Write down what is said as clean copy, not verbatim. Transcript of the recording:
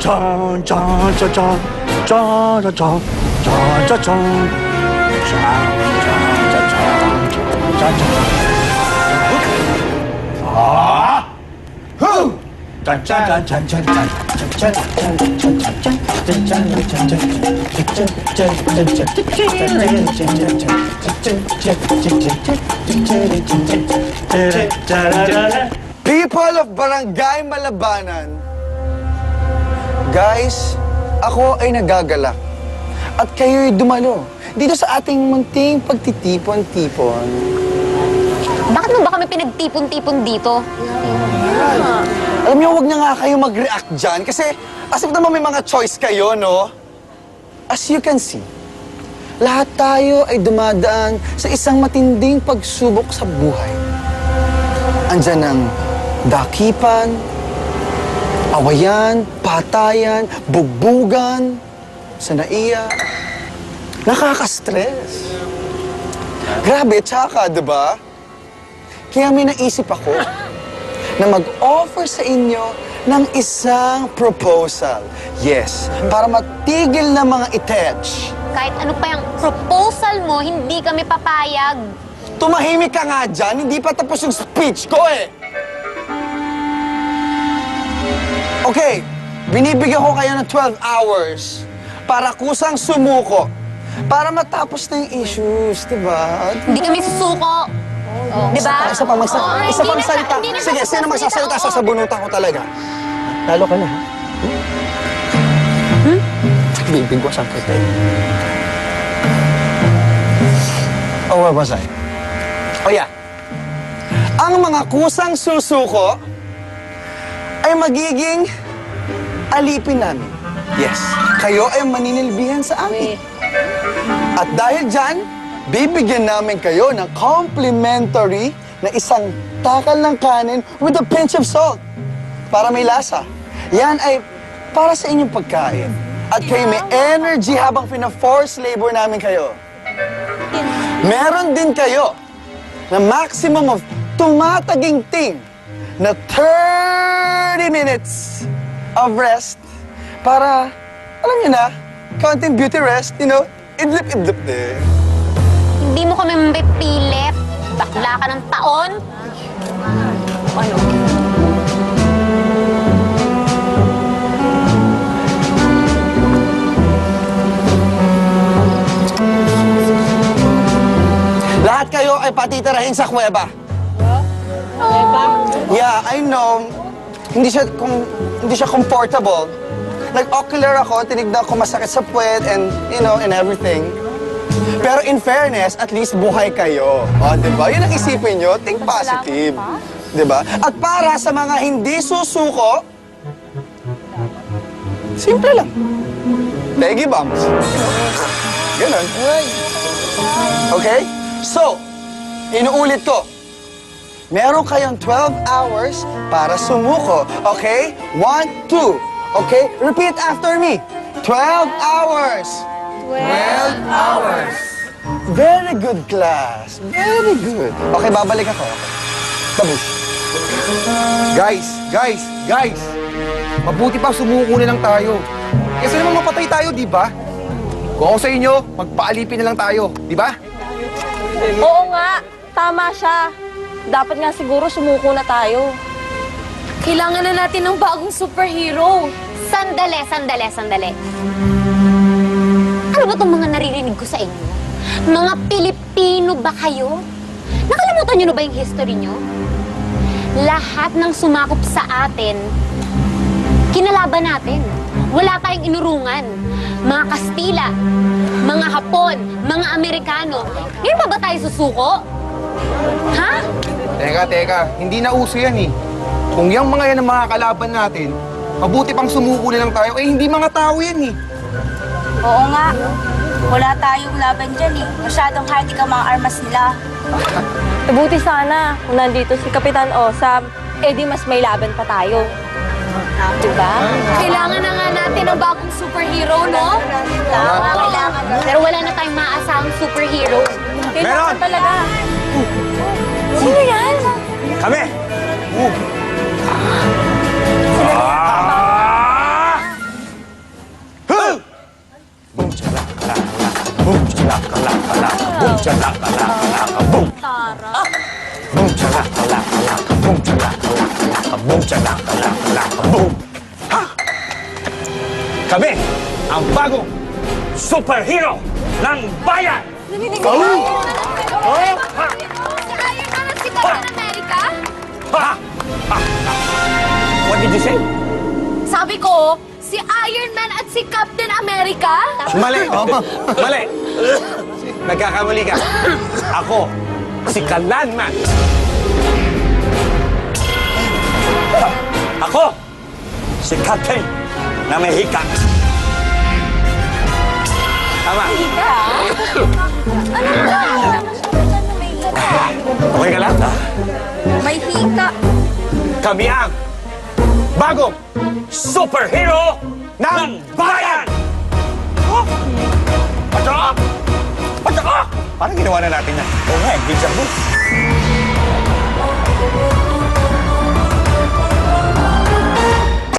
Chan, chan, chan, chan, chan, chan, chan, chan, chan, chan. Chan, chan, chan, chan, chan. Chan, chan, chan, chan, chan, chan. People of Barangay Malabanan, guys, ako ay nagagalak at kayo'y dumalo dito sa ating munting pagtitipon-tipon. Bakit mo ba kami pinagtipon-tipon dito? Alam niyo, huwag na nga kayo mag-react dyan kasi as if naman may mga choice kayo, no? As you can see, lahat tayo ay dumadaan sa isang matinding pagsubok sa buhay. Andyan ang dakipan, awayan, patayan, bugbugan, sanaiya. Nakaka-stress. Grabe, tsaka, diba? Kaya may naisip ako na mag-offer sa inyo ng isang proposal. Yes, para matigil na mga itech. Kahit ano pa yung proposal mo, hindi kami papayag. Tumahimik ka nga dyan, hindi pa tapos yung speech ko eh. Okay, binibigyan ko kayo ng 12 hours para kusang sumuko. Para matapos na yung issues, di ba? Hindi kami susuko. Di ba? Isa pa, isa pang salita. Sige, sino magsasalita? Sasabunutan ko talaga. Lalo ka na, ha? Bibig ko sa kita. Oh, where was I? Oh, yeah. Ang mga kusang susuko ay magiging alipin namin. Yes, kayo ay maninilbihan sa amin. At dahil dyan, bibigyan namin kayo ng complimentary na isang takal ng kanin with a pinch of salt para may lasa. Yan ay para sa inyong pagkain. At kayo may energy habang pina-force labor namin kayo. Meron din kayo na maximum of tumataginting na 30 minutes of rest para, alam niyo na, konting beauty rest, you know, idlip-idlip din. Hindi mo kami mapipilit. Bakla ka ng taon. Ano? Lahat kayo ay patitirahin sa kuweba. Yeah, I know. Hindi siya comfortable. Nag-ocular ako, tinignan ko masakit sa puwet and, you know, and everything. Pero in fairness, at least buhay kayo. O, di ba? Yun ang isipin nyo. Think positive. Di ba? At para sa mga hindi susuko, simple lang. Leggy bumps. Ganun. Okay? So, inuulit ko. Meron kayong 12 hours para sumuko. Okay? 1, 2. Okay? Repeat after me. 12 hours. 12 hours. Very good, class. Very good. Okay, babalik ako. Babush. Guys! Mabuti pa sumuko na lang tayo. Kasi naman mapatay tayo, di ba? Kung ako sa inyo, magpaalipin na lang tayo, di ba? Oo nga, tama siya. Dapat nga siguro sumuko na tayo. Kailangan na natin ng bagong superhero. Sandali. Ano ba itong mga naririnig ko sa inyo? Mga Pilipino ba kayo? Nakalimutan niyo na ba yung history niyo? Lahat ng sumakop sa atin, kinalaban natin. Wala tayong inurungan. Mga Kastila, mga Hapon, mga Amerikano. Ngayon pa ba tayo susuko? Ha? Teka. Hindi na uso yan eh. Kung yung mga yan ang mga kalaban natin, mabuti pang sumuko na lang tayo. Eh, hindi mga tao yan eh. Oo nga, wala tayong laban dyan eh. Masyadong hardy ka mga armas nila. Buti sana kung nandito si Kapitan Osam, eh di mas may laban pa tayo. Diba? Kailangan na nga natin ng bagong superhero, no? Kailangan. Pero wala na tayong maaasahang superhero. Kailangan Meron! talaga. Sino yan? Kami! Boom, chalak-kalak-kalak. Boom, chalak-kalak-kalak. Boom, chalak-kalak-kalak. Boom! Boom, chalak-kalak-kalak. Boom, chalak-kalak-kalak. Boom, chalak-kalak-kalak. Boom! Ha? Kami ang bagong Superhero ng bayan! Si Iron Man at si Captain America? Ha! What did you say? Sabi ko, si Iron Man at si Captain America? Mali! Mali! Nagkakamali ka. Ako, si Kalanman. Ako, si Captain na may hika. Tama. Okay ka lang? May hika. Kami ang bagong Superhero ng bayan! Oh! Patsaka! Parang ginawa na natin yan. Oo nga, deja vu.